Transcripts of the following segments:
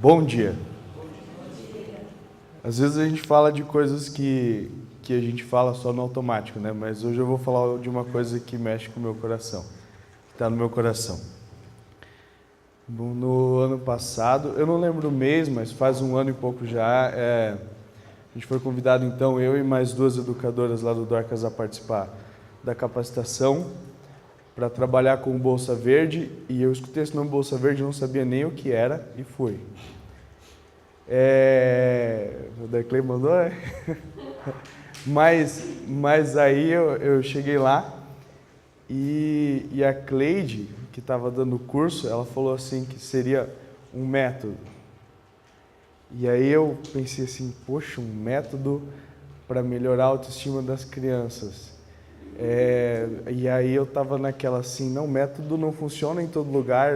Bom dia. Às vezes a gente fala de coisas que a gente fala só no automático, né? Mas hoje eu vou falar de uma coisa que mexe com o meu coração, que está no meu coração. No ano passado, eu não lembro o mês, mas faz um ano e pouco já, a gente foi convidado então, eu e mais duas educadoras lá do Dorcas a participar da capacitação para trabalhar com o Bolsa Verde, e eu escutei esse nome Bolsa Verde, não sabia nem o que era, e fui. O Declay mandou, né? Mas aí eu cheguei lá e a Cleide, que estava dando o curso, ela falou assim que seria um método. E aí eu pensei assim, poxa, um método para melhorar a autoestima das crianças. E aí eu estava naquela assim, não, método não funciona em todo lugar,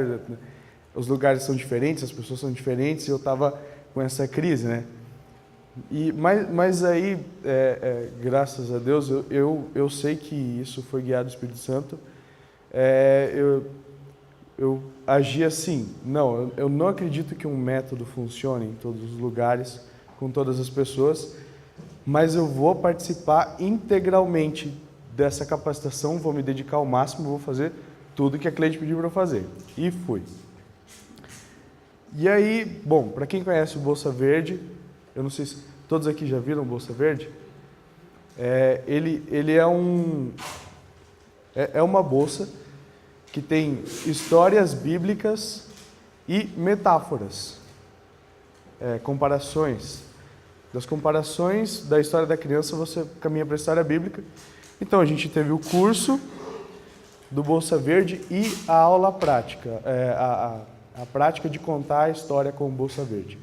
os lugares são diferentes, as pessoas são diferentes, e eu estava com essa crise, né? Mas aí, graças a Deus, eu sei que isso foi guiado do Espírito Santo. Eu agi assim, não, eu não acredito que um método funcione em todos os lugares, com todas as pessoas, mas eu vou participar integralmente dessa capacitação, vou me dedicar ao máximo, vou fazer tudo que a Cleide pediu para eu fazer. E fui. E aí, bom, para quem conhece o Bolsa Verde, eu não sei se todos aqui já viram o Bolsa Verde, ele é uma bolsa que tem histórias bíblicas e metáforas, comparações. Das comparações da história da criança, você caminha para a história bíblica. Então, a gente teve o curso do Bolsa Verde e a aula prática, a prática de contar a história com o Bolsa Verde.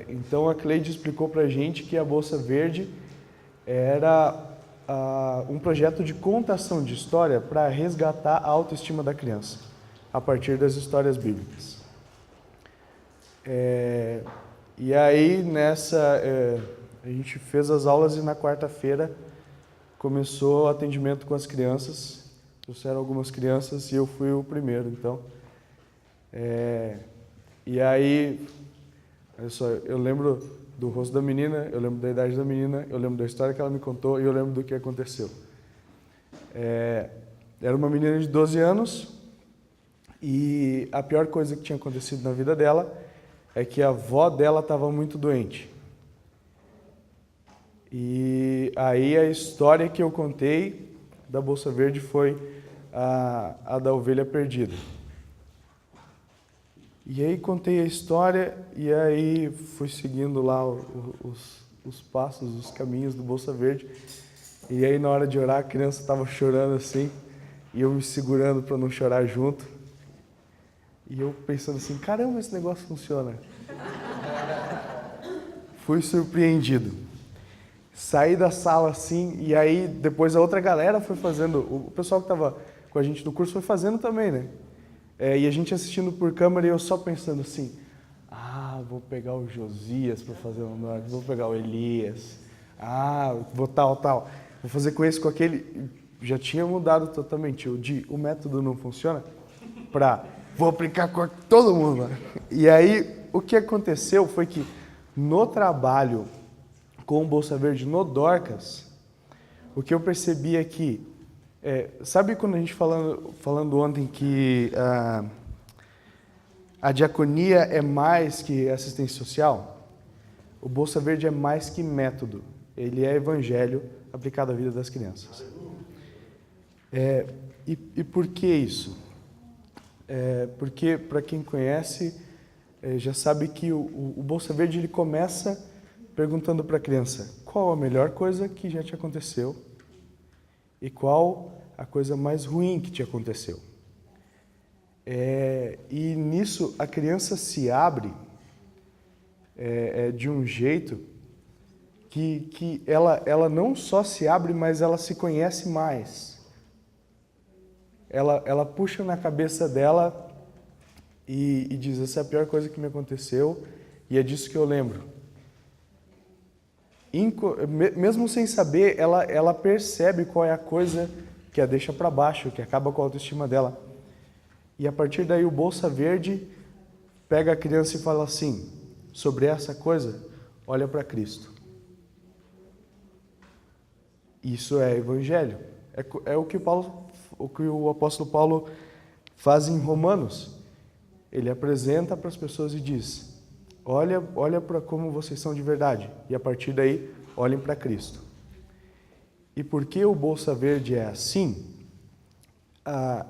Então, a Cleide explicou para a gente que a Bolsa Verde era um projeto de contação de história para resgatar a autoestima da criança, a partir das histórias bíblicas. E aí, a gente fez as aulas e na quarta-feira começou o atendimento com as crianças. Trouxeram algumas crianças e eu fui o primeiro, então. E aí, olha só, eu lembro do rosto da menina, eu lembro da idade da menina, eu lembro da história que ela me contou e eu lembro do que aconteceu. Era uma menina de 12 anos e a pior coisa que tinha acontecido na vida dela é que a avó dela estava muito doente. E aí a história que eu contei da Bolsa Verde foi a da ovelha perdida. E aí contei a história e aí fui seguindo lá os passos, os caminhos do Bolsa Verde. E aí na hora de orar a criança estava chorando assim e eu me segurando para não chorar junto. E eu pensando assim, caramba, esse negócio funciona. Fui surpreendido. Saí da sala assim e aí depois a outra galera foi fazendo, o pessoal que estava com a gente no curso foi fazendo também, né? E a gente assistindo por câmera e eu só pensando assim, vou pegar o Josias para fazer o norte, vou pegar o Elias, vou tal, vou fazer com esse, com aquele. Já tinha mudado totalmente, o método não funciona, vou aplicar com todo mundo. E aí o que aconteceu foi que no trabalho com o Bolsa Verde no Dorcas, o que eu percebi é que, sabe quando a gente falando ontem que a diaconia é mais que assistência social? O Bolsa Verde é mais que método, ele é evangelho aplicado à vida das crianças. E por que isso? Porque, para quem conhece, já sabe que o Bolsa Verde ele começa perguntando para a criança qual a melhor coisa que já te aconteceu e qual a coisa mais ruim que te aconteceu. E nisso a criança se abre de um jeito que ela não só se abre, mas ela se conhece mais. Ela puxa na cabeça dela e diz, essa é a pior coisa que me aconteceu e é disso que eu lembro. Mesmo sem saber, ela percebe qual é a coisa que a deixa para baixo, que acaba com a autoestima dela. E a partir daí o Bolsa Verde pega a criança e fala assim, sobre essa coisa, olha para Cristo. Isso é evangelho. É o que o apóstolo Paulo faz em Romanos. Ele apresenta para as pessoas e diz, olha para como vocês são de verdade. E a partir daí, olhem para Cristo. E porque o Bolsa Verde é assim,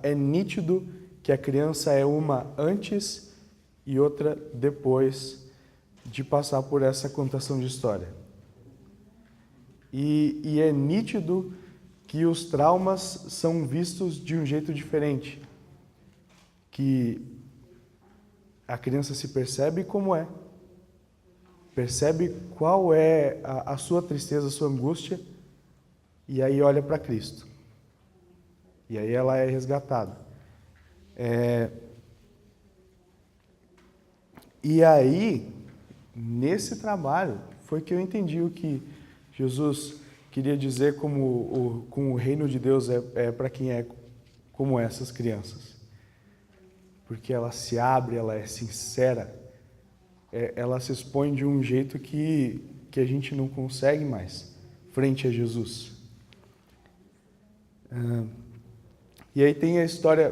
é nítido que a criança é uma antes e outra depois de passar por essa contação de história. E é nítido que os traumas são vistos de um jeito diferente. Que a criança se percebe como é. Percebe qual é a sua tristeza, a sua angústia, e aí olha para Cristo. E aí ela é resgatada. E aí, nesse trabalho, foi que eu entendi o que Jesus queria dizer com o reino de Deus é para quem é como essas crianças. Porque ela se abre, ela é sincera, ela se expõe de um jeito que a gente não consegue mais, frente a Jesus. E aí tem a história,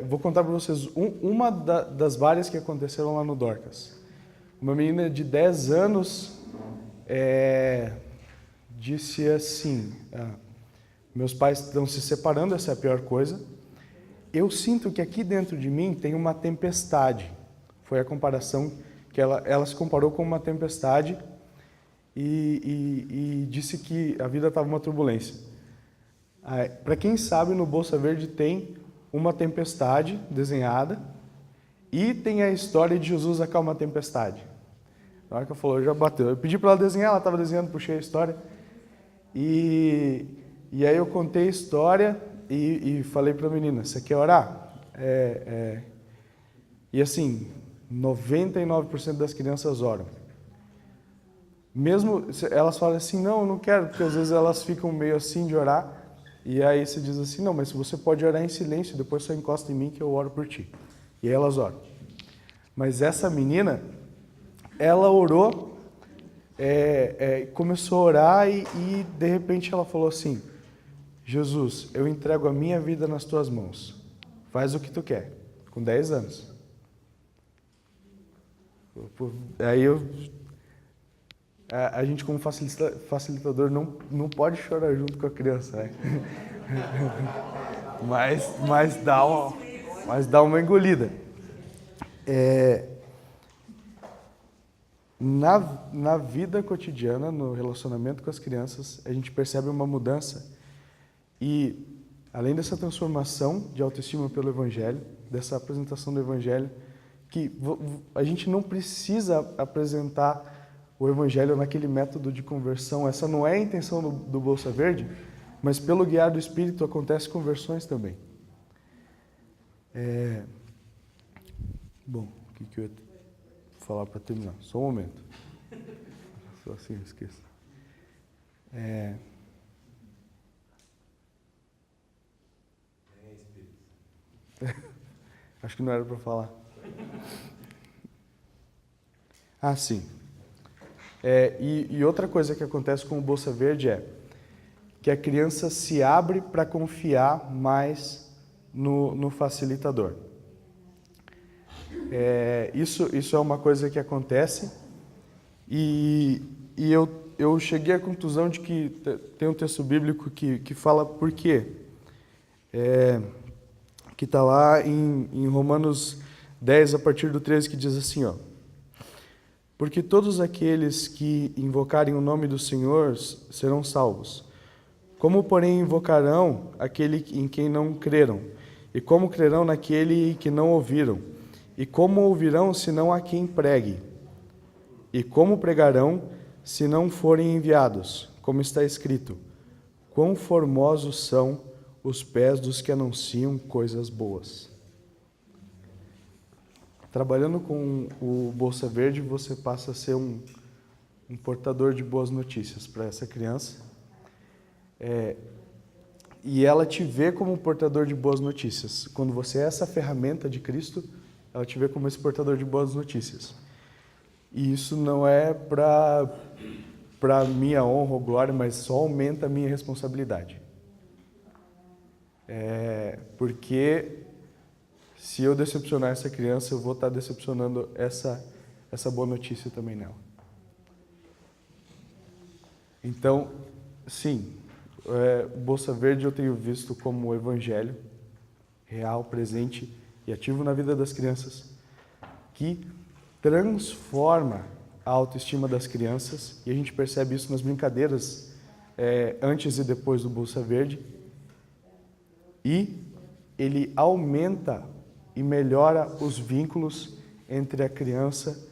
vou contar para vocês uma das várias que aconteceram lá no Dorcas. Uma menina de 10 anos disse assim, meus pais estão se separando, essa é a pior coisa. Eu sinto que aqui dentro de mim tem uma tempestade. Foi a comparação que ela se comparou com uma tempestade e disse que a vida estava uma turbulência. Para quem sabe, no Bolsa Verde tem uma tempestade desenhada e tem a história de Jesus acalma a tempestade. Na hora que eu falou, já bateu. Eu pedi para ela desenhar, ela estava desenhando, puxei a história. E aí eu contei a história e falei para a menina, você quer orar? E assim, 99% das crianças oram. Mesmo, elas falam assim, não, eu não quero, porque às vezes elas ficam meio assim de orar. E aí você diz assim, não, mas você pode orar em silêncio, depois só encosta em mim que eu oro por ti. E aí elas oram. Mas essa menina, ela orou, começou a orar e de repente ela falou assim, Jesus, eu entrego a minha vida nas tuas mãos. Faz o que tu quer. Com 10 anos. Aí a gente como facilitador não pode chorar junto com a criança, né? mas dá uma engolida. Na vida cotidiana, no relacionamento com as crianças, a gente percebe uma mudança. E, além dessa transformação de autoestima pelo Evangelho, dessa apresentação do Evangelho, que a gente não precisa apresentar o Evangelho naquele método de conversão. Essa não é a intenção do Bolsa Verde, mas pelo guiar do Espírito acontecem conversões também. Bom, o que eu ia falar para terminar? Só um momento. Só assim, eu esqueço. Acho que não era para falar. Sim. E outra coisa que acontece com o Bolsa Verde é que a criança se abre para confiar mais no facilitador. Isso é uma coisa que acontece e eu cheguei à conclusão de que tem um texto bíblico que fala por quê. Que está lá em Romanos 10, a partir do 13, que diz assim, porque todos aqueles que invocarem o nome do Senhor serão salvos. Como, porém, invocarão aquele em quem não creram? E como crerão naquele que não ouviram? E como ouvirão se não há quem pregue? E como pregarão se não forem enviados? Como está escrito, quão formosos são os pés dos que anunciam coisas boas. Trabalhando com o Bolsa Verde, você passa a ser um portador de boas notícias para essa criança. E ela te vê como um portador de boas notícias. Quando você é essa ferramenta de Cristo, ela te vê como esse portador de boas notícias. E isso não é para minha honra ou glória, mas só aumenta a minha responsabilidade. Porque se eu decepcionar essa criança, eu vou estar decepcionando essa boa notícia também nela. Então, sim, Bolsa Verde eu tenho visto como o evangelho real, presente e ativo na vida das crianças, que transforma a autoestima das crianças, e a gente percebe isso nas brincadeiras antes e depois do Bolsa Verde, e ele aumenta e melhora os vínculos entre a criança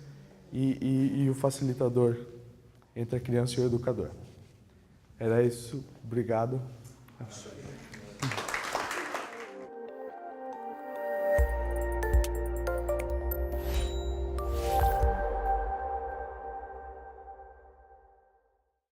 e o facilitador, entre a criança e o educador. Era isso, obrigado.